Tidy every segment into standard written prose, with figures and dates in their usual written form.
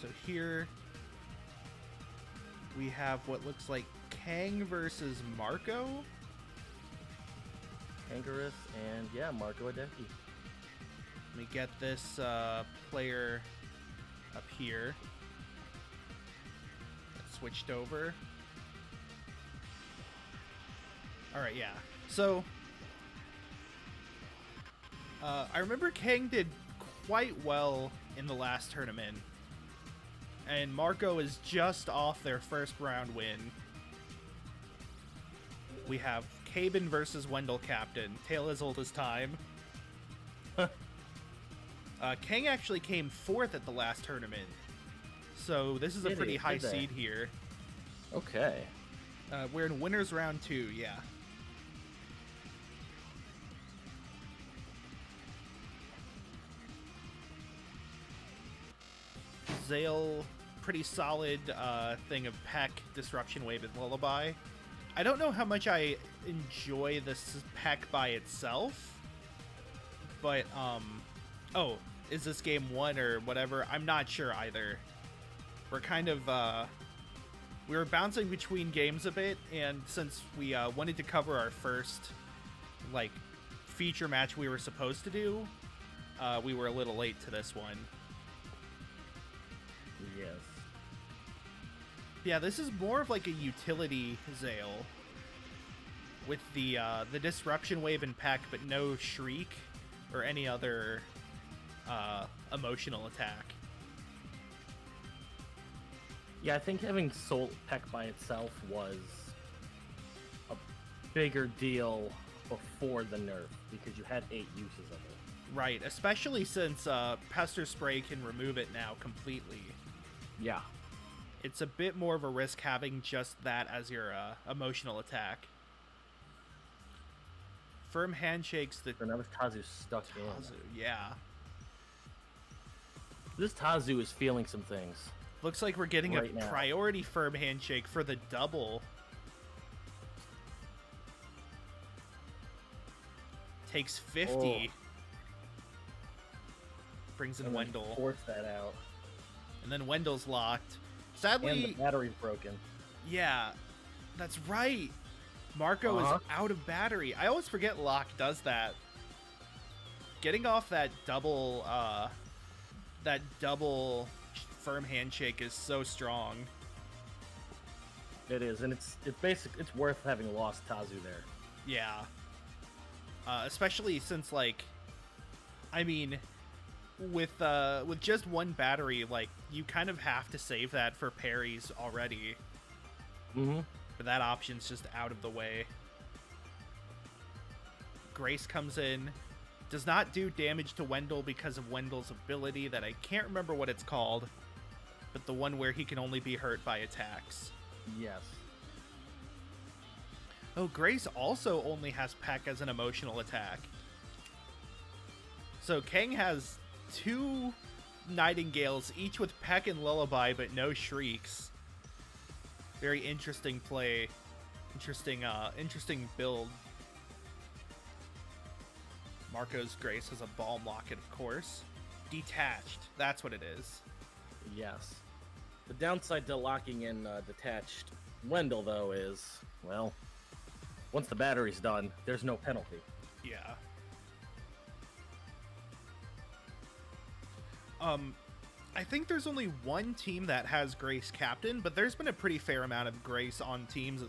So here we have what looks like Kang versus Marco. Kangarus and, yeah, Marcoedeki. Let me get this player up here. Switched over. Alright, yeah. So, I remember Kang did quite well in the last tournament. And Marco is just off their first round win. We have Keiban versus Wendell Captain. Tale as old as time. Kang actually came 4th at the last tournament. So this is a pretty high seed here. Okay. We're in winners round 2, yeah. Zale, pretty solid thing of Peck, Disruption Wave, and Lullaby. I don't know how much I enjoy this Peck by itself, but, oh, is this game 1 or whatever? I'm not sure either. We're kind of, we were bouncing between games a bit, and since we wanted to cover our first, like, feature match we were supposed to do, we were a little late to this one. Yes. Yeah, this is more of like a utility Zale with the Disruption Wave and Peck, but no Shriek or any other emotional attack. Yeah, I think having Soul Peck by itself was a bigger deal before the nerf because you had 8 uses of it. Right, especially since Pester Spray can remove it now completely. Yeah. It's a bit more of a risk having just that as your emotional attack. Firm Handshakes that... So now this Tazu's stuck Tazu, yeah. This Tazu is feeling some things. Looks like we're getting right a now. priority Firm Handshake for the double. Takes 50. Oh. Brings in And Wendell. Force that out. And then Wendell's locked. Sadly... And the battery's broken. Yeah, that's right. Marco is out of battery. I always forget Locke does that. Getting off that double Firm Handshake is so strong. It is, and it's worth having lost Tazu there. Yeah. Especially since, like, I mean, with just one battery, like, you kind of have to save that for parries already. Mm-hmm. But that option's just out of the way. Grace comes in. Does not do damage to Wendell because of Wendell's ability that I can't remember what it's called. But the one where he can only be hurt by attacks. Yes. Oh, Grace also only has Peck as an emotional attack. So Kang has 2 Nightingales, each with Peck and Lullaby, but no Shrieks. Very interesting play. Interesting build. Marco's Grace has a Balm Locket, of course. Detached. That's what it is. Yes. The downside to locking in detached Wendell, though, is, well, once the battery's done, there's no penalty. Yeah. I think there's only one team that has Grace captain, but there's been a pretty fair amount of Grace on teams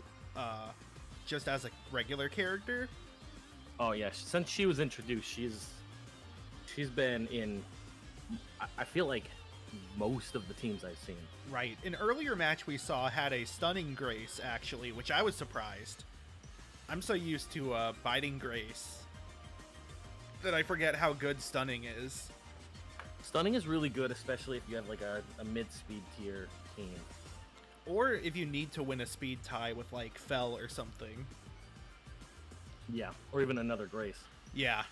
just as a regular character. Oh yeah, since she was introduced, she's been in, I feel like, most of the teams I've seen. Right. An earlier match we saw had a stunning Grace, actually, which I was surprised. I'm so used to biting Grace that I forget how good stunning is. Stunning is really good, especially if you have like a mid-speed tier team. Or if you need to win a speed tie with like Fell or something. Yeah, or even another Grace. Yeah.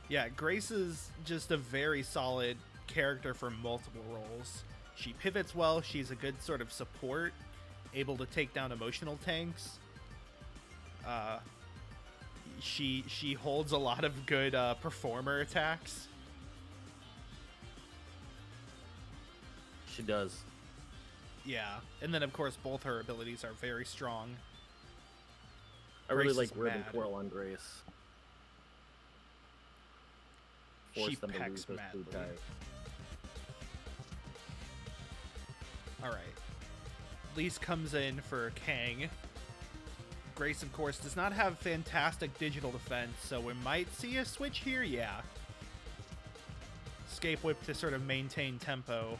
Yeah, Grace is just a very solid character for multiple roles. She pivots well, she's a good sort of support, able to take down emotional tanks. She holds a lot of good performer attacks. She does. Yeah, and then of course both her abilities are very strong. I really Grace like is Ribbon mad. Twirl on Grace. She Force them to pecks lose those food madly. ties. Alright. Lise comes in for Kang. Grace, of course, does not have fantastic digital defense, so we might see a switch here, yeah. Escape Whip to sort of maintain tempo.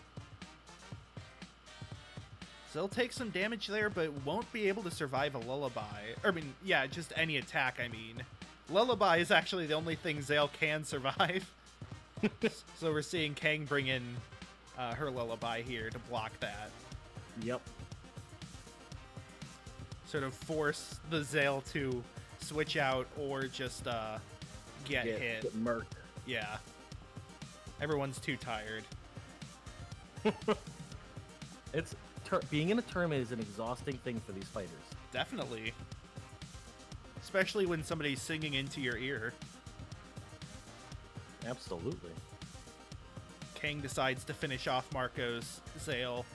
So they'll take some damage there, but won't be able to survive a Lullaby. Or, I mean, yeah, just any attack, I mean. Lullaby is actually the only thing Zale can survive. So we're seeing Kang bring in her Lullaby here to block that. Yep. Sort of force the Zale to switch out or just get hit. Get murked. Yeah. Everyone's too tired. Being in a tournament is an exhausting thing for these fighters. Definitely. Especially when somebody's singing into your ear. Absolutely. Kang decides to finish off Marco's Zale.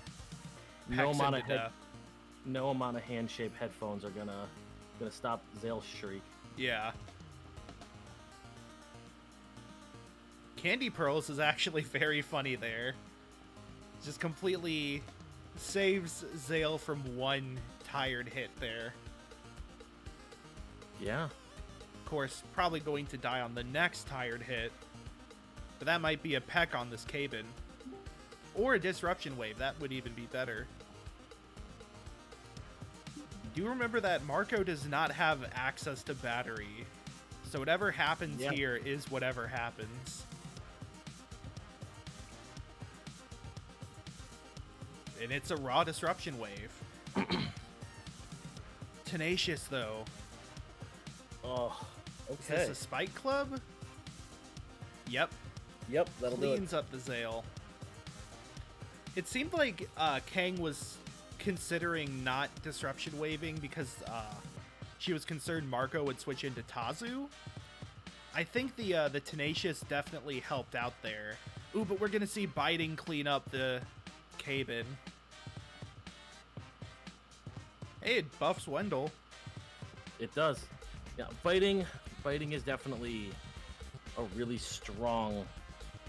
No Pecks him amount to of death. No amount of hand-shaped headphones are gonna stop Zale's shriek. Yeah. Candy Pearls is actually very funny there. Just completely saves Zale from one tired hit there. Yeah. Of course, probably going to die on the next tired hit. But that might be a peck on this Keiban. Or a Disruption Wave, that would even be better. Do remember that Marco does not have access to battery. So whatever happens here is whatever happens. And it's a raw Disruption Wave. Tenacious, though. Oh, Is okay. this a Spike Club? Yep. Yep, that'll do it. Cleans up the Zale. It seemed like Kang was considering not Disruption Waving because she was concerned Marco would switch into Tazu. I think the Tenacious definitely helped out there. Ooh, but we're going to see Biting clean up the Keiban. Hey, it buffs Wendell. It does. Yeah, fighting is definitely a really strong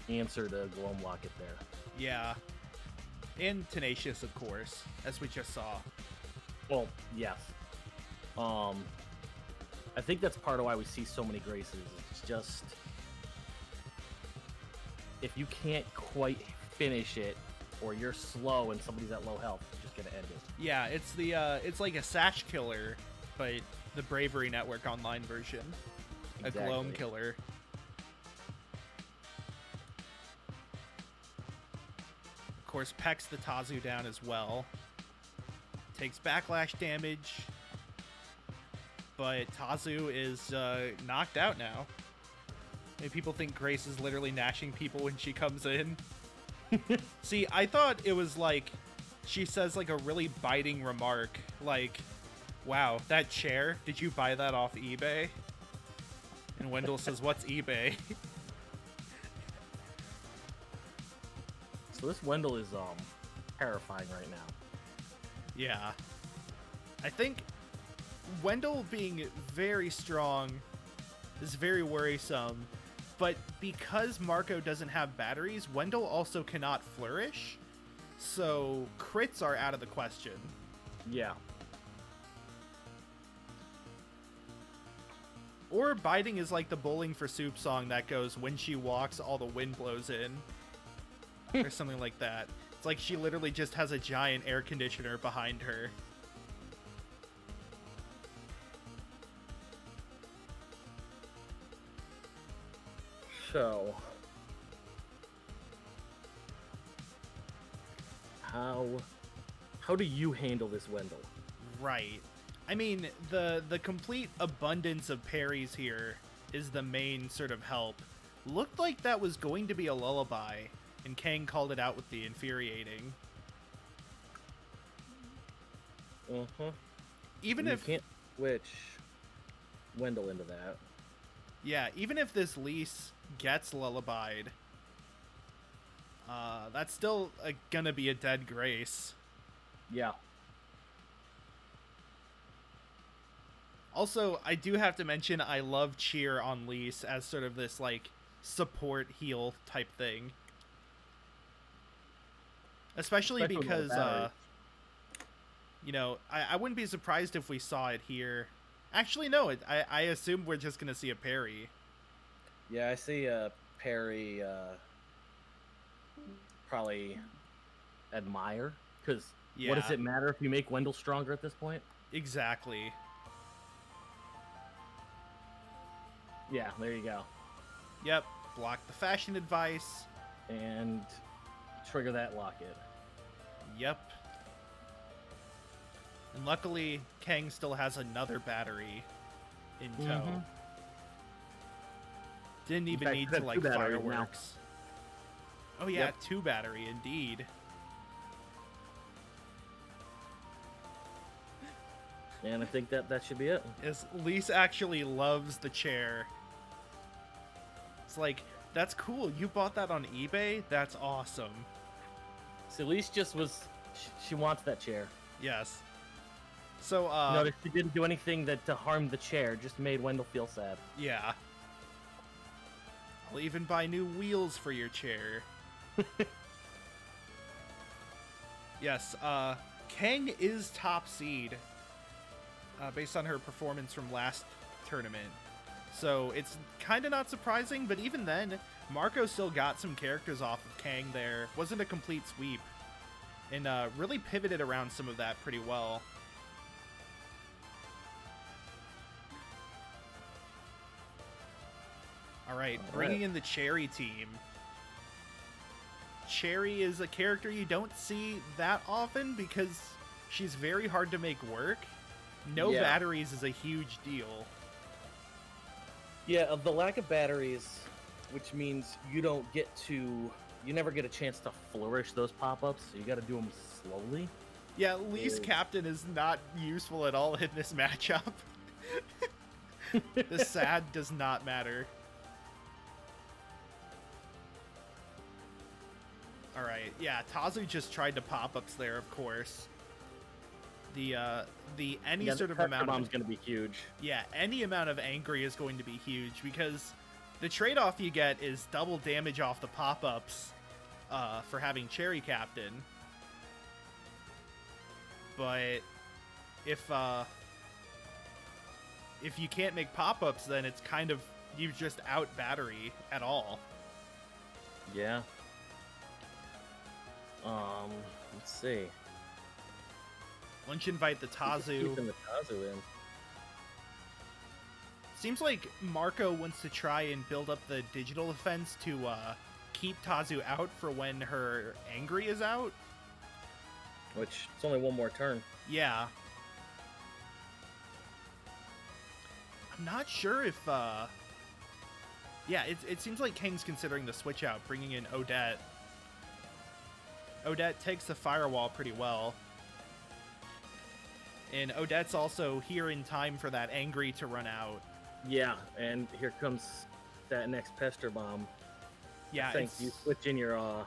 answer to Gloam Locket there. Yeah. And Tenacious, of course, as we just saw. Well, yes. I think that's part of why we see so many Graces. It's just if you can't quite finish it, or you're slow and somebody's at low health, you're just gonna end it. Yeah, it's the it's like a Sash Killer, but the Bravery Network online version. Exactly. A Gloam Killer. Of course, pecks the Tazu down as well. Takes backlash damage. But Tazu is knocked out now. Maybe people think Grace is literally gnashing people when she comes in. See, I thought it was like she says like a really biting remark, like, wow, that chair, did you buy that off eBay? And Wendell says, what's eBay? So this Wendell is terrifying right now. Yeah. I think Wendell being very strong is very worrisome, but because Marco doesn't have batteries, Wendell also cannot flourish, so crits are out of the question. Yeah. Or Biting is like the Bowling for Soup song that goes, when she walks, all the wind blows in. Or something like that. It's like she literally just has a giant air conditioner behind her. So, how do you handle this Wendell? Right. I mean, the complete abundance of parries here is the main sort of help. Looked like that was going to be a lullaby, and Kang called it out with the infuriating. Even You if can't switch Wendell into that. yeah, even if this Lise gets lullabied, That's still gonna be a dead Grace. Yeah. Also, I do have to mention I love Cheer on Lise as sort of this, like, support heal type thing. Especially because, you know, I wouldn't be surprised if we saw it here. Actually, no, I assume we're just going to see a parry. Yeah, I see a parry, probably admire, because what does it matter if you make Wendell stronger at this point? Exactly. Yeah, there you go. Yep, block the fashion advice. And trigger that locket. Yep. And luckily, Kang still has another battery in tow. Mm-hmm. Didn't even need to, like, fireworks. Oh yeah, yep. 2 battery, indeed. And I think that should be it. Yes, Lise actually loves the chair. It's like, that's cool. You bought that on eBay? That's awesome. So Lise just was... She wants that chair. Yes. So, notice she didn't do anything to harm the chair. Just made Wendell feel sad. Yeah. I'll even buy new wheels for your chair. Yes, Kang is top seed. Based on her performance from last tournament. So it's kind of not surprising, but even then, Marco still got some characters off of Kang there. Wasn't a complete sweep. And really pivoted around some of that pretty well. Alright, bringing in the Cherry team. Cherry is a character you don't see that often because she's very hard to make work. No batteries is a huge deal. Yeah, the lack of batteries, which means you never get a chance to flourish those pop-ups, so you gotta do them slowly. Yeah, Lise Captain is not useful at all in this matchup. The sad does not matter. Alright, yeah, Tazu just tried to pop-ups there, of course. The any sort of amount of bomb's going to be huge. Yeah, any amount of angry is going to be huge because the trade-off you get is double damage off the pop-ups for having Cherry Captain. But if you can't make pop-ups, then it's kind of you just out battery at all. Yeah. Let's see. Lunch invite the Tazu. Keeping the Tazu in. Seems like Marco wants to try and build up the digital defense to keep Tazu out for when her angry is out. Which, it's only one more turn. Yeah. I'm not sure if... Yeah, it seems like Kang's considering the switch out, bringing in Odette. Odette takes the firewall pretty well. And Odette's also here in time for that angry to run out. Yeah, and here comes that next pester bomb. Yeah, I think you switch in your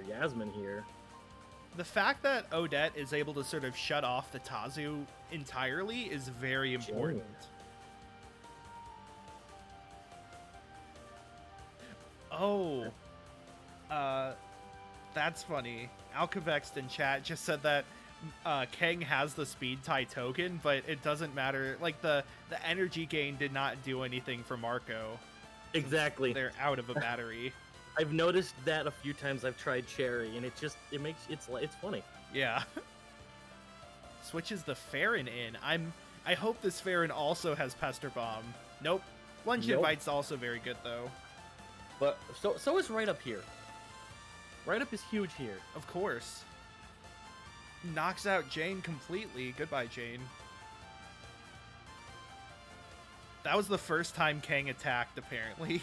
Yasmin here. The fact that Odette is able to sort of shut off the Tazu entirely is very important. Oh, that's funny. Alcavext in chat just said that Kang has the speed tie token, but it doesn't matter. Like the energy gain did not do anything for Marco. Exactly. They're out of a battery. I've noticed that a few times I've tried Cherry, and it's funny. Yeah. Switches the Farron in. I hope this Farron also has Pester Bomb. Nope. Lunge invite's also very good though. But so is Right Up here. Right Up is huge here. Of course. Knocks out Jane completely. Goodbye, Jane. That was the first time Kang attacked, apparently.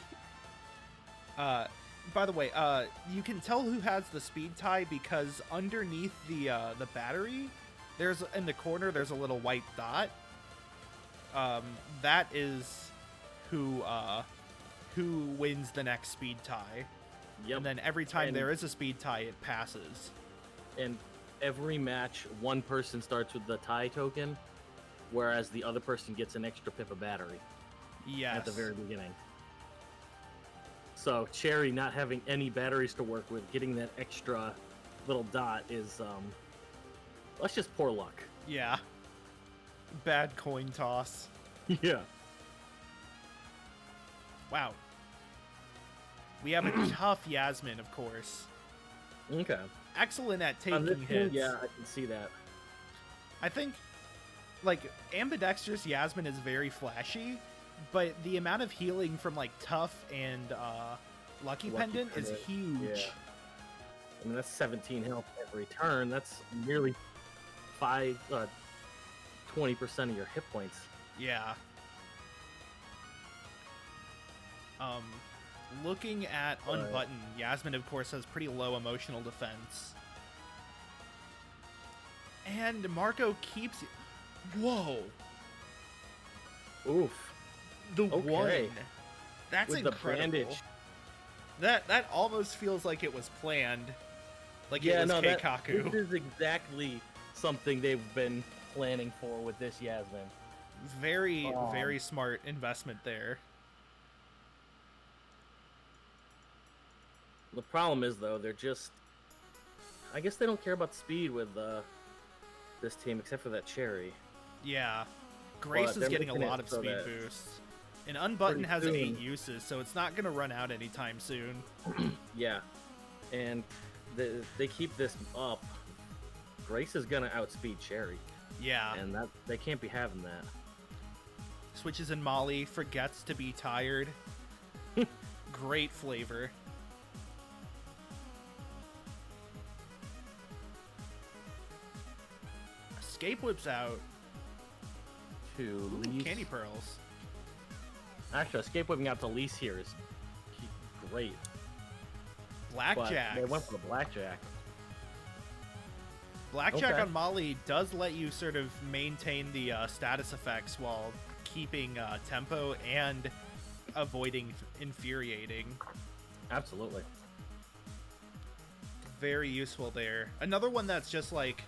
By the way, you can tell who has the speed tie because underneath the battery, in the corner, there's a little white dot. That is who wins the next speed tie. Yep. And then every time And- there is a speed tie, it passes. And every match, one person starts with the tie token, whereas the other person gets an extra pip of battery Yes. at the very beginning. So Cherry not having any batteries to work with, getting that extra little dot is, that's just poor luck. Yeah. Bad coin toss. Yeah. Wow. We have a tough Yasmin, of course. Okay. Excellent at On this taking team, hits. yeah, I can see that. I think, like, ambidextrous Yasmin is very flashy, but the amount of healing from, like, Tough and Lucky Pendant is huge. Yeah. I mean, that's 17 health every turn. That's nearly 20% of your hit points. Yeah. Looking at Unbutton, Yasmin, of course, has pretty low emotional defense. And Marco keeps... Whoa! Oof. The Okay. one! That's With incredible. the bandage. That almost feels like it was planned. Like Yeah, it was no, Keikaku. this is exactly something they've been planning for with this Yasmin. Very, very smart investment there. The problem is, though, they're just... I guess they don't care about speed with this team, except for that Cherry. Yeah. Grace But is getting a they're making lot it of so speed that boosts. And Unbutton pretty has soon- 8 uses, so it's not going to run out anytime soon. Yeah. And they keep this up. Grace is going to outspeed Cherry. Yeah. And that they can't be having that. Switches in Molly, forgets to be tired. Great flavor. Escape whips out. To Ooh, Lise. candy pearls. Actually, escape whipping out to Lise here is great. But Blackjack. they went for the blackjack. Blackjack Okay. on Molly does let you sort of maintain the status effects while keeping tempo and avoiding infuriating. Absolutely. Very useful there. Another one that's just like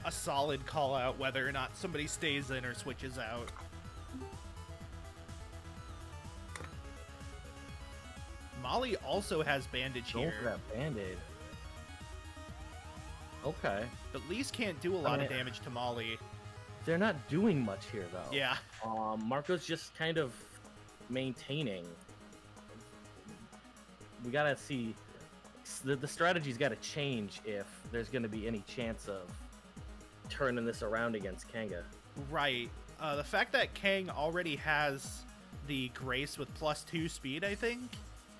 a solid call out whether or not somebody stays in or switches out. Molly also has bandage Going here, for that band-aid. Okay. but Lise can't do a lot of mean- damage to Molly. They're not doing much here, though. Yeah. Marco's just kind of maintaining. We gotta see. The strategy's gotta change if there's gonna be any chance of turning this around against Kanga. Right. The fact that Kang already has the Grace with +2 speed, I think,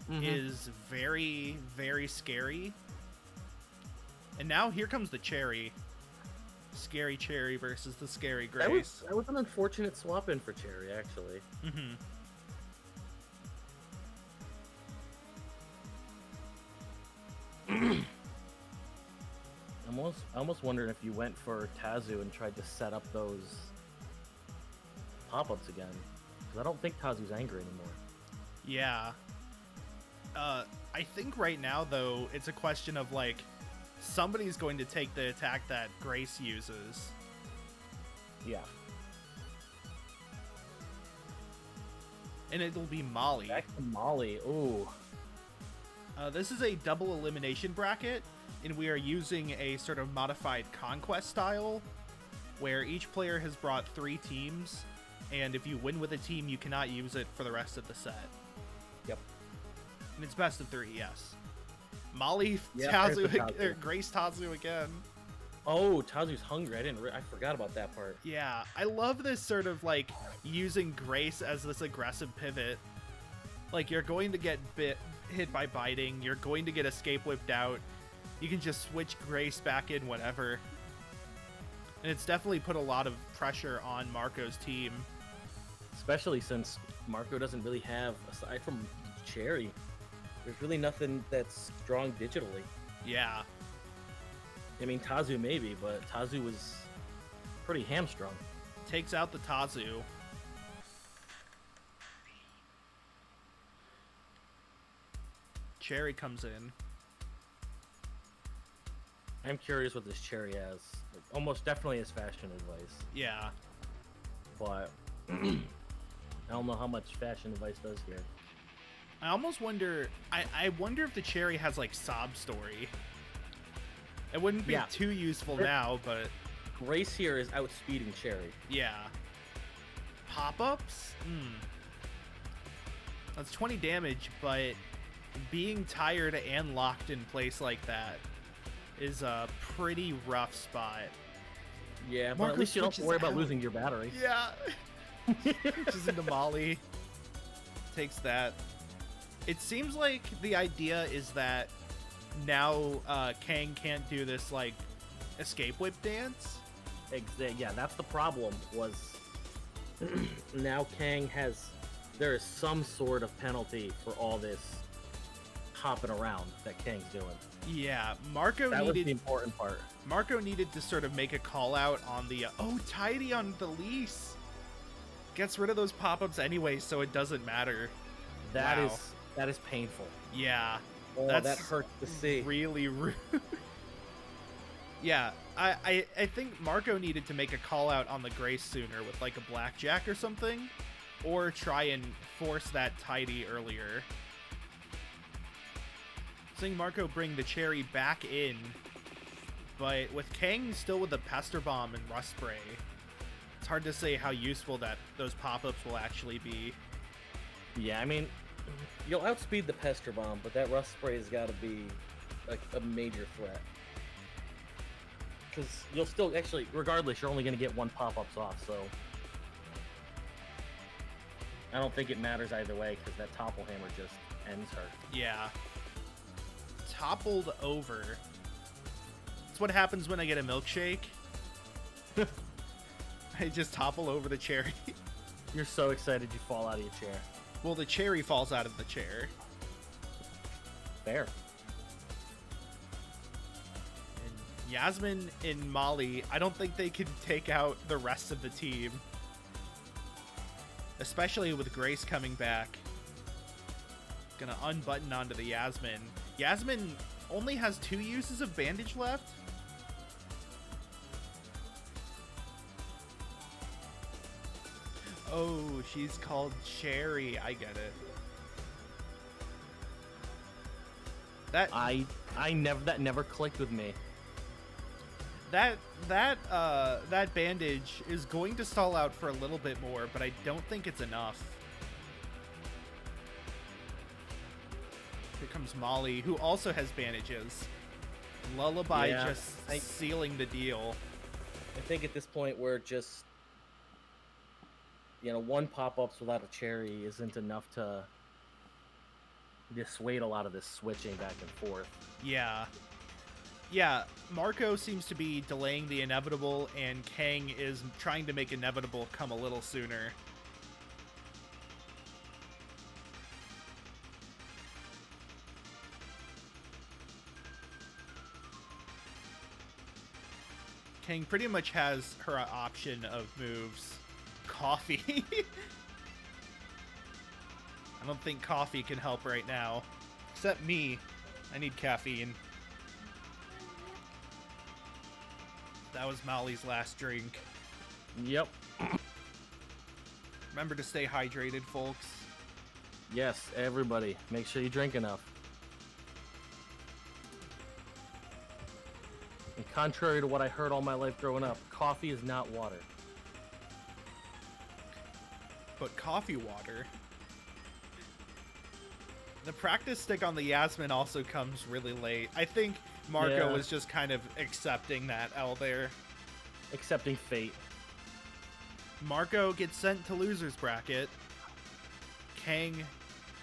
is very, very scary. And now here comes the Cherry. Scary Cherry versus the Scary Grace. That was an unfortunate swap in for Cherry, actually. Mm-hmm. I'm almost wondering if you went for Tazu and tried to set up those pop-ups again. Because I don't think Tazu's angry anymore. Yeah. I think right now, though, it's a question of, like, somebody's going to take the attack that Grace uses. Yeah. And it'll be Molly. Back to Molly. Ooh. This is a double elimination bracket, and we are using a sort of modified conquest style, where each player has brought 3 teams, and if you win with a team, you cannot use it for the rest of the set. Yep. And it's best of 3, yes. Molly, Yeah, there's the Tazu, Tazu. Grace Tazu again. Oh, Tazu's hungry. I forgot about that part. Yeah, I love this sort of, like, using Grace as this aggressive pivot. Like, you're going to get hit by biting, you're going to get escape whipped out, you can just switch Grace back in whenever. And it's definitely put a lot of pressure on Marco's team. Especially since Marco doesn't really have, aside from Cherry, there's really nothing that's strong digitally. Yeah. I mean, Tazu maybe, but Tazu was pretty hamstrung. Takes out the Tazu. Cherry comes in. I'm curious what this Cherry has. Almost definitely has fashion advice. Yeah. But I don't know how much fashion advice does here. I almost wonder... I wonder if the Cherry has, like, sob story. It wouldn't be too useful now, but... Grace here is outspeeding Cherry. Yeah. Pop-ups? That's 20 damage, but being tired and locked in place like that is a pretty rough spot. Yeah, but at least you don't have to worry about losing your battery. Yeah. Switches into Molly. Takes that. It seems like the idea is that now Kang can't do this, like, escape whip dance. Yeah, that's the problem, was now Kang has... There is some sort of penalty for all this hopping around that Kang's doing. Yeah, Marco that needed... was the important part. Marco needed to sort of make a call out on the... oh, Tidy on the lease! Gets rid of those pop-ups anyway, so it doesn't matter. That is painful. Yeah. Oh, that hurts to see. Really rude. Yeah, I think Marco needed to make a call out on the Grace sooner with like a blackjack or something, or try and force that Tidy earlier. Seeing Marco bring the Cherry back in, but with Kang still with the Pester Bomb and Rust Spray, it's hard to say how useful that those pop-ups will actually be. Yeah, I mean, you'll outspeed the Pester Bomb, but that Rust Spray has got to be like a major threat. Because you'll still, actually, regardless, you're only going to get one pop-ups off, so... I don't think it matters either way, because that Topple Hammer just ends her. Yeah. Toppled over. That's what happens when I get a milkshake. I just topple over the Cherry. You're so excited you fall out of your chair. Well, the Cherry falls out of the chair. Fair. And Yasmin and Molly, I don't think they can take out the rest of the team. Especially with Grace coming back. Gonna unbutton onto the Yasmin. Yasmin only has 2 uses of bandage left. Oh, she's called Cherry. I get it. That never clicked with me. That bandage is going to stall out for a little bit more, but I don't think it's enough. Here comes Molly, who also has bandages. Lullaby just sealing the deal. I think at this point we're just... You know, 1 pop-ups without a Cherry isn't enough to dissuade a lot of this switching back and forth. Yeah. Yeah, Marco seems to be delaying the inevitable, and Kang is trying to make inevitable come a little sooner. Kang pretty much has her option of moves. Coffee. I don't think coffee can help right now. Except me. I need caffeine. That was Molly's last drink. Yep. Remember to stay hydrated, folks. Yes, everybody. Make sure you drink enough. And contrary to what I heard all my life growing up, coffee is not water. But coffee water. The practice stick on the Yasmin also comes really late. I think Marco was just kind of accepting that L there. Accepting fate. Marco gets sent to loser's bracket. Kang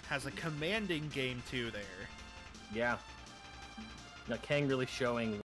has a commanding game 2 there. Yeah. Now Kang really showing